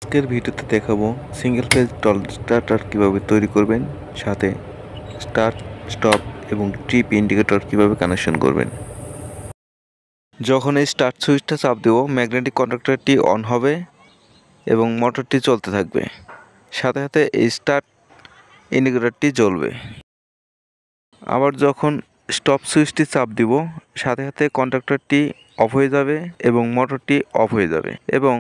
আজকের ভিডিওতে দেখাবো সিঙ্গেল ফেজ ডল স্টার্টার কিভাবে তৈরি করবেন, সাথে স্টার্ট, স্টপ এবং ট্রিপ ইন্ডিকেটর কিভাবে কানেকশন করবেন। যখন এই স্টার্ট সুইচটা চাপ দেব, ম্যাগনেটিক কন্ডাক্টরটি অন হবে এবং মোটরটি চলতে থাকবে, সাথে সাথে এই স্টার্ট ইন্ডিকেটরটি জ্বলবে। আবার যখন স্টপ সুইচটি চাপ দিব, সাথে সাথে কন্ডাক্টরটি অফ হয়ে যাবে এবং মোটরটি অফ হয়ে যাবে এবং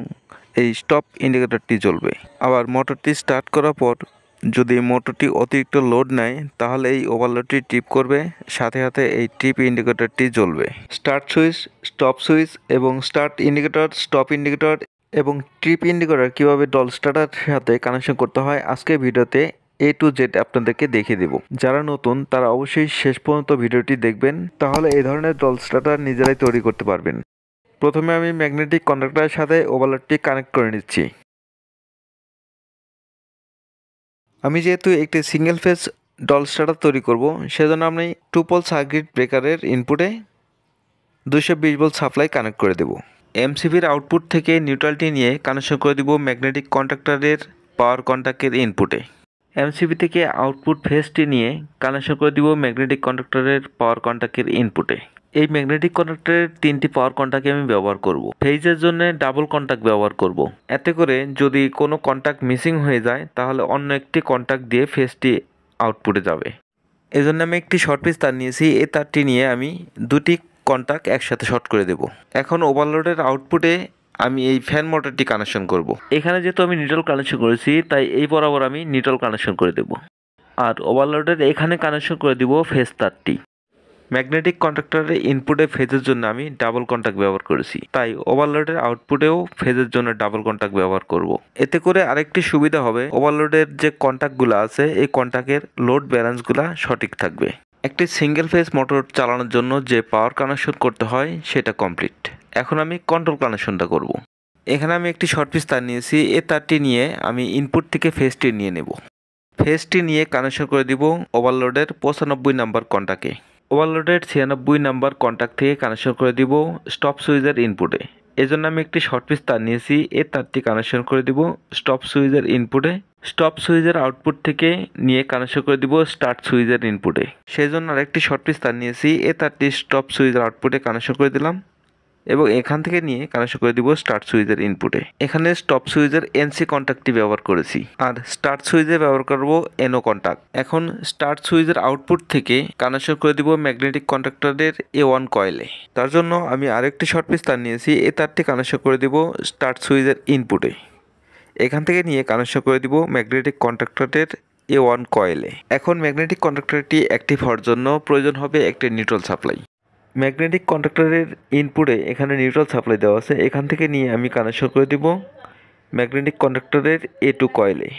এই স্টপ ইন্ডিকেটরটি জ্বলবে। আবার মোটরটি স্টার্ট করার পর যদি মোটরটি অতিরিক্ত লোড নেয়, তাহলে এই ওভারলোডটি ট্রিপ করবে, সাথে সাথে এই ট্রিপ ইন্ডিকেটরটি জ্বলবে। স্টার্ট সুইচ, স্টপ সুইচ এবং স্টার্ট ইন্ডিকেটর, স্টপ ইন্ডিকেটর এবং ট্রিপ ইন্ডিকেটর কীভাবে ডল স্টার্টারের সাথে কানেকশন করতে হয় আজকের ভিডিওতে A to Z আপনাদেরকে দেখিয়ে দেব। যারা নতুন তারা অবশ্যই শেষ পর্যন্ত ভিডিওটি দেখবেন, তাহলে এই ধরনের ডল স্টার্টার নিজেরাই তৈরি করতে পারবেন। প্রথমে আমি ম্যাগনেটিক কন্ডাক্টরের সাথে ওভারলোডটি কানেক্ট করে নিচ্ছি। আমি যেহেতু একটি সিঙ্গেল ফেজ ডল স্টার্টার তৈরি করব, সেজন্য আমি 2 পোল সার্কিট ব্রেকারের ইনপুটে 220 ভোল্ট সাপ্লাই কানেক্ট করে দেব। এমসিবির আউটপুট থেকে নিউট্রালটি নিয়ে কানেকশন করে দেব ম্যাগনেটিক কন্ডাক্টরের পাওয়ার কন্ট্যাক্টের ইনপুটে। এমসিবি থেকে আউটপুট ফেজটি নিয়ে কানেকশন করে দিব ম্যাগনেটিক কন্ডাক্টরের পাওয়ার কন্ট্যাক্টের ইনপুটে। এই ম্যাগনেটিক কন্ডাক্টরের 3টি পাওয়ার কন্ট্যাক্ট আমি ব্যবহার করব। ফেজের জন্য ডাবল কন্ট্যাক্ট ব্যবহার করব। এতে করে যদি কোনো কন্ট্যাক্ট মিসিং হয়ে যায়, তাহলে অন্য একটি কন্ট্যাক্ট দিয়ে ফেজটি আউটপুটে যাবে। এজন্য আমি একটি শর্ট পিস তার নিয়েছি। এই তারটি নিয়ে আমি দুটি কন্ট্যাক্ট একসাথে শর্ট করে দেব। এখন ওভারলোডের আউটপুটে আমি এই ফ্যান মোটরটি কানেকশন করব। এখানে যেহেতু আমি নিউট্রাল কানেকশন করেছি, তাই এই বরাবর আমি নিউট্রাল কানেকশন করে দেব। আর ওভারলোডের এখানে কানেকশন করে দিব ফেজ তারটি। ম্যাগনেটিক কন্ডাক্টরের ইনপুটে ফেজের জন্য আমি ডাবল কন্ট্যাক্ট ব্যবহার করেছি, তাই ওভারলোডের আউটপুটেও ফেজের জন্য ডাবল কন্ট্যাক্ট ব্যবহার করব। এতে করে আরেকটি সুবিধা হবে, ওভারলোডের যে কন্ট্যাক্টগুলো আছে এই কন্ট্যাক্টের লোড ব্যালেন্সগুলো সঠিক থাকবে। একটি সিঙ্গেল ফেজ মোটর চালানোর জন্য যে পাওয়ার কানেকশন করতে হয় সেটা কমপ্লিট। এখন আমি কন্ট্রোল কানেকশনটা করব। এখানে আমি একটি শর্ট পিস তার নিয়েছি। এই তারটি নিয়ে আমি ইনপুট থেকে ফেজটি নিয়ে নেব। ফেজটি নিয়ে কানেকশন করে দিব ওভারলোডের 95 নাম্বার কন্ট্যাক্টে। ওভারলোডের 96 নাম্বার কন্ট্যাক্ট থেকে কানেকশন করে দিব স্টপ সুইচের ইনপুটে। এজন্য আমি একটি শর্ট পিস তার নিয়েছি। এই তারটি কানেকশন করে দিব স্টপ সুইচের ইনপুটে। স্টপ সুইচের আউটপুট থেকে নিয়ে কানেকশন করে দিব স্টার্ট সুইচের ইনপুটে। সেই জন্য আরেকটি শর্ট পিস তার নিয়েছি। এই তারটি স্টপ সুইচের আউটপুটে কানেকশন করে দিলাম এবং এখান থেকে নিয়ে কানেকশন করে দিব স্টার্ট সুইচের ইনপুটে। এখানে স্টপ সুইচের এনসি কন্ট্যাক্টটি ব্যবহার করেছি, আর স্টার্ট সুইচে ব্যবহার করব এনও কন্ট্যাক্ট। এখন স্টার্ট সুইচের আউটপুট থেকে কানেকশন করে দিব ম্যাগনেটিক কন্ডাক্টরের A1 কয়েলে। তার জন্য আমি আরেকটি শর্ট পিস তার নিয়েছি। এই তারটি কানেকশন করে দিব স্টার্ট সুইচের ইনপুটে। এখান থেকে নিয়ে কানেকশন করে দিব ম্যাগনেটিক কন্ডাক্টরের A1 কয়েলে। এখন ম্যাগনেটিক কন্ডাক্টরটি অ্যাক্টিভ হওয়ার জন্য প্রয়োজন হবে একটি নিউট্রাল সাপ্লাই। ম্যাগনেটিক কন্ডাক্টরের ইনপুটে এখানে নিউট্রাল সাপ্লাই দেওয়া আছে। এখান থেকে নিয়ে আমি কানেকশন করে দিব ম্যাগনেটিক কন্ডাক্টরের A2 কয়েলে।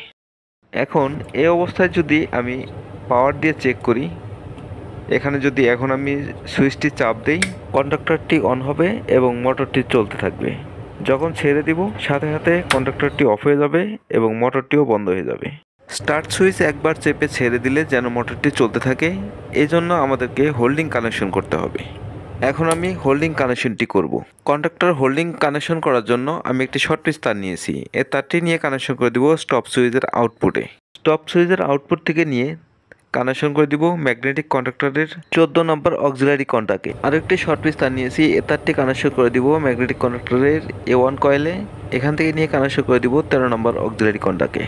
এখন এই অবস্থায় যদি আমি পাওয়ার দিয়ে চেক করি, এখানে যদি এখন আমি সুইচটি চাপ দেই, কন্ডাক্টরটি অন হবে এবং মোটরটি চলতে থাকবে। যখন ছেড়ে দিব, সাথে সাথে কন্ডাক্টরটি অফ হয়ে যাবে এবং মোটরটিও বন্ধ হয়ে যাবে। স্টার্ট সুইচ একবার চেপে ছেড়ে দিলে যেন মোটরটি চলতে থাকে, এই জন্য আমাদেরকে হোল্ডিং কানেকশন করতে হবে। এখন আমি হোল্ডিং কানেকশনটি করব। কন্ডাক্টর হোল্ডিং কানেকশন করার জন্য আমি একটি শর্ট পিস তার নিয়েছি। এই তারটি নিয়ে কানেকশন করে দিব স্টপ সুইচের আউটপুটে। স্টপ সুইচের আউটপুট থেকে নিয়ে কানেকশন করে দিব ম্যাগনেটিক কন্ডাক্টরের 14 নম্বর অক্সিলারি কন্ট্যাক্টে। আরেকটি শর্ট পিস তার নিয়েছি। এই তারটি কানেকশন করে দিব ম্যাগনেটিক কন্ডাক্টরের A1 কয়েলে। এখান থেকে নিয়ে কানেকশন করে দিব 13 নম্বর অক্সিলারি কন্ট্যাক্টে।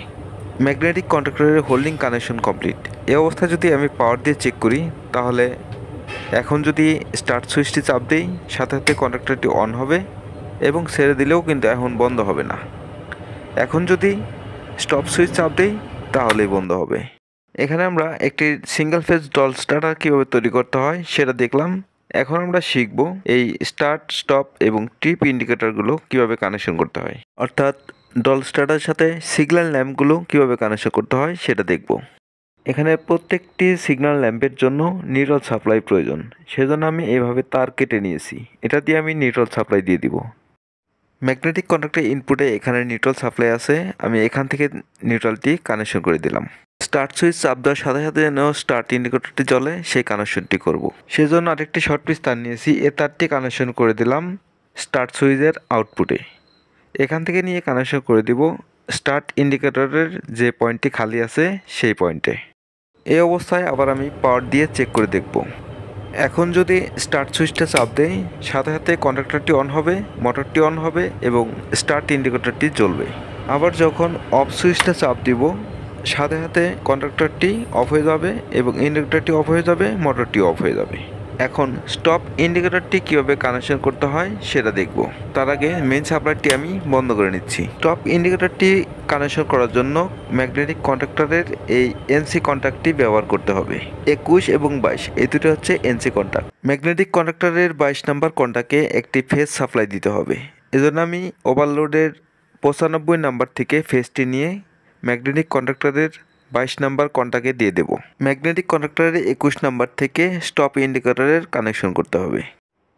ম্যাগনেটিক কন্ডাক্টরের হোল্ডিং কানেকশন কমপ্লিট। এই অবস্থায় যদি আমি পাওয়ার দিয়ে চেক করি, তাহলে এখন যদি স্টার্ট সুইচটি চাপ দেই, সাথে সাথে কন্ডাক্টরটি অন হবে এবং ছেড়ে দিলেও কিন্তু এখন বন্ধ হবে না। এখন যদি স্টপ সুইচ চাপ দেই, তাহলেই বন্ধ হবে। এখানে আমরা একটি সিঙ্গেল ফেজ ডল স্টার্টার কীভাবে তৈরি করতে হয় সেটা দেখলাম। এখন আমরা শিখব এই স্টার্ট, স্টপ এবং ট্রিপ ইন্ডিকেটরগুলো কীভাবে কানেকশন করতে হয়, অর্থাৎ ডল স্টার্টারের সাথে সিগন্যাল ল্যাম্পগুলো কীভাবে কানেকশন করতে হয় সেটা দেখব। এখানে প্রত্যেকটি সিগন্যাল ল্যাম্পের জন্য নিউট্রাল সাপ্লাই প্রয়োজন, সেজন্য আমি এভাবে তার কেটে নিয়েছি। এটা দিয়ে আমি নিউট্রাল সাপ্লাই দিয়ে দিব। ম্যাগনেটিক কন্ডাক্টর ইনপুটে এখানে নিউট্রাল সাপ্লাই আছে, আমি এখান থেকে নিউট্রালটি কানেকশন করে দিলাম। স্টার্ট সুইচ চাপ দেওয়ার সাথে সাথে যেন স্টার্ট ইন্ডিকেটরটি জ্বলে সেই কানেকশনটি করব। সেজন্য আরেকটি শর্ট পিস তার নিয়েছি। এ তারটি কানেকশন করে দিলাম স্টার্ট সুইচের আউটপুটে। এখান থেকে নিয়ে কানেকশন করে দিব স্টার্ট ইন্ডিকেটরের যে পয়েন্টটি খালি আছে সেই পয়েন্টে। এই অবস্থায় আবার আমি পাওয়ার দিয়ে চেক করে দেখব। এখন যদি স্টার্ট সুইচটা চাপ দেই, সাথে সাথে কন্ট্যাক্টরটি অন হবে, মোটরটি অন হবে এবং স্টার্ট ইন্ডিকেটরটি জ্বলবে। আবার যখন অফ সুইচটা চাপ দিব, সাথে সাথে কন্ট্যাক্টরটি অফ হয়ে যাবে এবং ইন্ডিকেটরটি অফ হয়ে যাবে, মোটরটি অফ হয়ে যাবে। এখন স্টপ ইন্ডিকেটরটি কীভাবে কানেকশন করতে হয় সেটা দেখব। তার আগে মেইন সাপ্লাইটি আমি বন্ধ করে নিচ্ছি। স্টপ ইন্ডিকেটরটি কানেকশন করার জন্য ম্যাগনেটিক কন্ট্যাক্টরের এই এনসি কন্ট্যাক্টটি ব্যবহার করতে হবে। 21 এবং 22 এই দুটো হচ্ছে এনসি কন্ট্যাক্ট। ম্যাগনেটিক কন্ট্যাক্টরের 22 নাম্বার কন্ট্যাক্টে একটি ফেজ সাপ্লাই দিতে হবে। এজন্য আমি ওভারলোডের 95 নাম্বার থেকে ফেজটি নিয়ে ম্যাগনেটিক কন্ট্যাক্টরের 22 নাম্বার কন্ট্যাক্টে দিয়ে দেব। ম্যাগনেটিক কন্ট্যাক্টরের 21 নাম্বার থেকে স্টপ ইন্ডিকেটরের কানেকশন করতে হবে।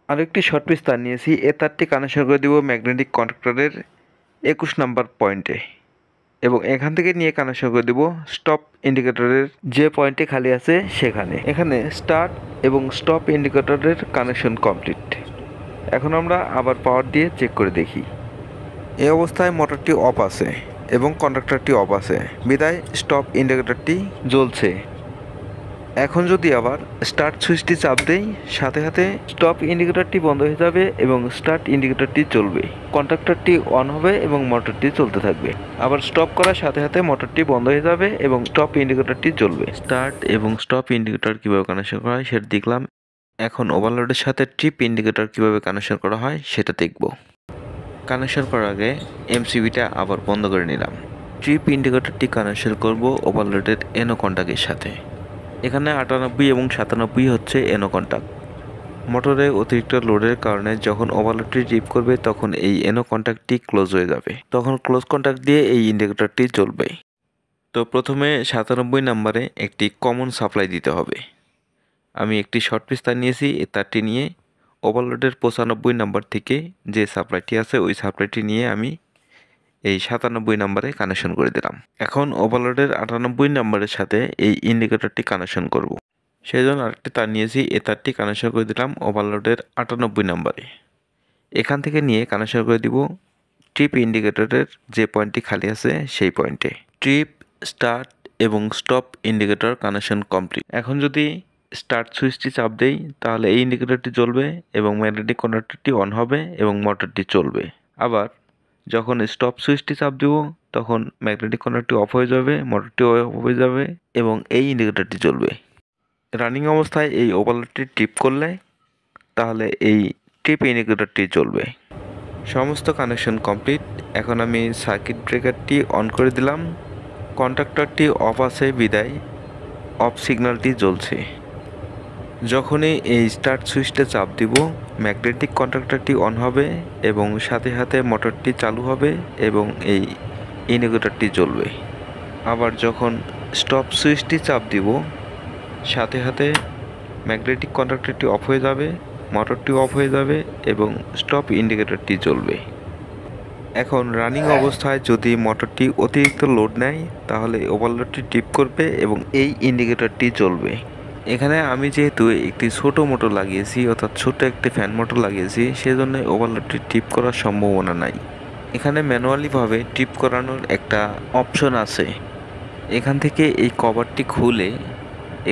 আরেকটি শর্ট পিস তার নিয়েছি, এ তারটি কানেকশন করে দেব ম্যাগনেটিক কন্ট্যাক্টরের 21 নাম্বার পয়েন্টে এবং এখান থেকে নিয়ে কানেকশন করে দেব স্টপ ইন্ডিকেটরের যে পয়েন্টে খালি আছে সেখানে। এখানে স্টার্ট এবং স্টপ ইন্ডিকেটরের কানেকশন কমপ্লিট। এখন আমরা আবার পাওয়ার দিয়ে চেক করে দেখি। এই অবস্থায় মোটরটি অফ আছে এবং কন্ডাক্টরটি অফ আছে, বিদায় স্টপ ইন্ডিকেটরটি জ্বলছে। এখন যদি আবার স্টার্ট সুইচটি চাপ দেই, সাথে সাথে স্টপ ইন্ডিকেটরটি বন্ধ হয়ে যাবে এবং স্টার্ট ইন্ডিকেটরটি চলবে। কন্ডাক্টরটি অন হবে এবং মোটরটি চলতে থাকবে। আবার স্টপ করার সাথে সাথে মোটরটি বন্ধ হয়ে যাবে এবং স্টপ ইন্ডিকেটরটি জ্বলবে। স্টার্ট এবং স্টপ ইন্ডিকেটর কীভাবে কানেকশন করা হয় সেটা দেখলাম। এখন ওভারলোডের সাথে ট্রিপ ইন্ডিকেটর কীভাবে কানেকশন করা হয় সেটা দেখব। কানেকশন করার আগে এমসিবিটা আবার বন্ধ করে নিলাম। ট্রিপ ইন্ডিকেটরটি কানেকশন করব ওভারলোডের এনো কন্ট্যাক্টের সাথে। এখানে 98 এবং 97 হচ্ছে এনো কন্ট্যাক্ট। মোটরে অতিরিক্ত লোডের কারণে যখন ওভারলোডটি ট্রিপ করবে তখন এই এনো কন্ট্যাক্টটি ক্লোজ হয়ে যাবে, তখন ক্লোজ কন্ট্যাক্ট দিয়ে এই ইন্ডিকেটরটি জ্বলবে। তো প্রথমে 97 নাম্বারে একটি কমন সাপ্লাই দিতে হবে। আমি একটি শর্ট পিস তার নিয়েছি, এই তারটি নিয়ে ওভারলোডের 95 নাম্বার থেকে যে সাপ্লাইটি আছে ওই সাপ্লাইটি নিয়ে আমি এই 97 নাম্বারে কানেকশন করে দিলাম। এখন ওভারলোডের 98 নাম্বারের সাথে এই ইন্ডিকেটরটি কানেকশন করব। সেই জন্য আরেকটি তার নিয়েছি, এ তারটি কানেকশন করে দিলাম ওভারলোডের 98 নাম্বারে। এখান থেকে নিয়ে কানেকশন করে দিব ট্রিপ ইন্ডিকেটরের যে পয়েন্টটি খালি আছে সেই পয়েন্টে। ট্রিপ, স্টার্ট এবং স্টপ ইন্ডিকেটর কানেকশন কমপ্লিট। এখন যদি স্টার্ট সুইচটি চাপ দেই তাহলে এই ইন্ডিকেটরটি জ্বলবে এবং ম্যাগনেটিক কন্ডাক্টরটি অন হবে এবং মোটরটি চলবে। আবার যখন স্টপ সুইচটি চাপ দিব তখন ম্যাগনেটিক কন্ডাক্টরটি অফ হয়ে যাবে, মোটরটি অফ হয়ে যাবে এবং এই ইন্ডিকেটরটি জ্বলবে। রানিং অবস্থায় এই ওভারলোডটি ট্রিপ করলে তাহলে এই ট্রিপ ইন্ডিকেটরটি জ্বলবে। সমস্ত কানেকশন কমপ্লিট। এখন আমি সার্কিট ব্রেকারটি অন করে দিলাম। কন্ট্যাক্টরটি অফ আছে বিদায় অফ সিগন্যালটি জ্বলছে। যখনই এই স্টার্ট সুইচটা চাপ দিব ম্যাগনেটিক কন্ট্যাক্টরটি অন হবে এবং সাথে সাথে মোটরটি চালু হবে এবং এই ইন্ডিকেটরটি জ্বলবে। আবার যখন স্টপ সুইচটি চাপ দিব সাথে সাথে ম্যাগনেটিক কন্ট্যাক্টরটি অফ হয়ে যাবে, মোটরটি অফ হয়ে যাবে এবং স্টপ ইন্ডিকেটরটি জ্বলবে। এখন রানিং অবস্থায় যদি মোটরটি অতিরিক্ত লোড নেয় তাহলে ওভারলোডটি ট্রিপ করবে এবং এই ইন্ডিকেটরটি জ্বলবে। এখানে আমি যেহেতু একটি ছোট মোটর লাগিয়েছি, অর্থাৎ ছোট একটি ফ্যান মোটর লাগিয়েছি, সেজন্য ওভারলোডটি ট্রিপ করার সম্ভাবনা নাই। এখানে ম্যানুয়ালিভাবে ট্রিপ করানোর একটা অপশন আছে। এখান থেকে এই কভারটি খুলে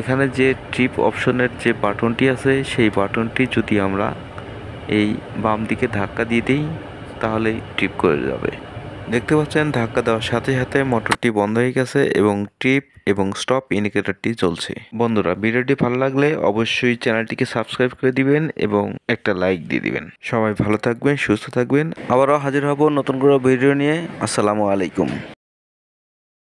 এখানে যে ট্রিপ অপশনের যে বাটনটি আছে সেই বাটনটি যদি আমরা এই বাম দিকে ধাক্কা দিয়ে দিই তাহলেই ট্রিপ করে যাবে। দেখতে পাচ্ছেন ধাক্কা দেওয়ার সাথে সাথে মোটরটি বন্ধ হয়ে গেছে এবং ট্রিপ এবং স্টপ ইন্ডিকেটরটি জ্বলছে। বন্ধুরা, ভিডিওটি ভালো লাগলে অবশ্যই চ্যানেলটিকে সাবস্ক্রাইব করে দিবেন এবং একটা লাইক দিয়ে দিবেন। সবাই ভালো থাকবেন, সুস্থ থাকবেন। আবারও হাজির হব নতুন করে ভিডিও নিয়ে। আসসালামু আলাইকুম।